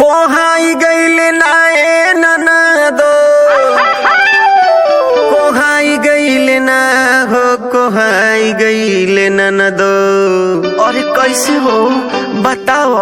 Kohai गईले नाए ननदो, कोहाई गईले ना हो, कोहाई गईले ननदो। अरे कैसे हो बताओ।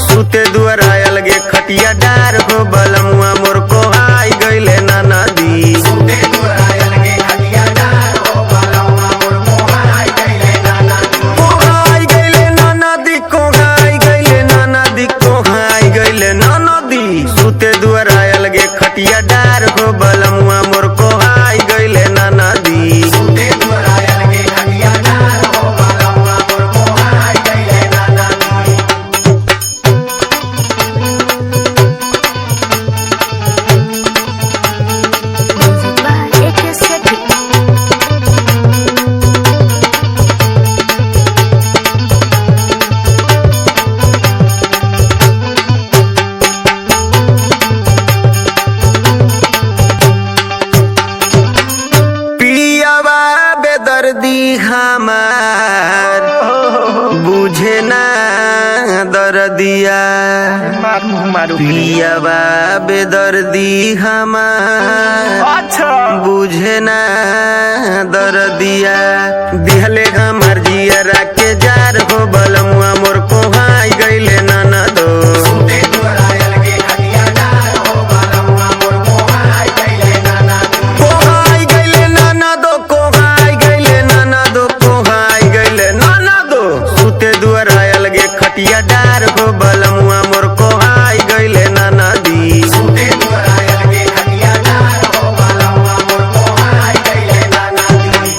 सुते दुआर आयल गे खटिया डार हो, बलमुआ मोर कोहाई गईले ननदी। सुते दुआर आयल गे खटिया डार हो, बलमुआ मोर कोहाई गईले ननदी। कोहाई गईले ननदी, कोहाई गईले ननदी, कोहाई गईले ननदी। सुते दुआर आयल गे खटिया डार हो, बलमुआ मोर कोहाई गईले ननदी। सुते दुआर आयल गे खटिया डार हो, बलमुआ मोर कोहाई गईले ननदी। पियावा बेदर्दी हमार बुझे ना दर्दिया। पियावा बेदर्दी हमार अच्छा बुझे ना दर्दिया। दिहले हमार जियरा के जार हो, बलमुआ मोर कोहाई गईले ननदो। सुते दुआर आयल गे खटिया डार हो, बलमुआ मोर कोहाई गईले ननदो। कोहाई गईले ननदो, कोहाई गईले ननदो, कोहाई गईले ननदो। सुते दुआर आयल गे खटिया डार हो, बलमुआ मोर कोहाई गईले ननदी। सुते दुआर आयल गे खटिया डार हो, बलमुआ मोर कोहाई गईले ननदी।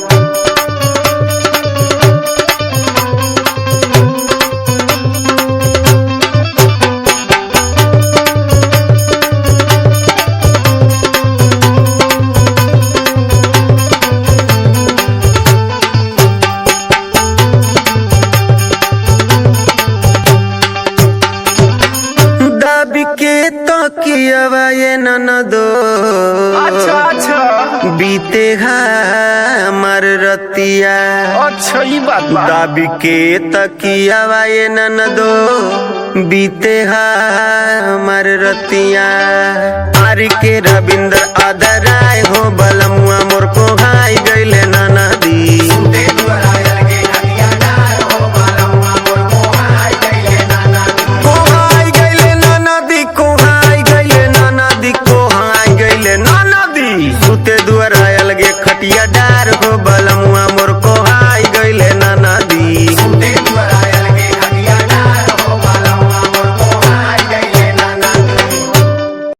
दाबी के तकियावा ये ननदो, अच्छा अच्छा बीते हमर रतिया। अच्छा ये बात बा। दाबी के तकियावा ये ननदो, बीते हमर रतिया। आर के रविंद्र आदराय हो, बलमुआ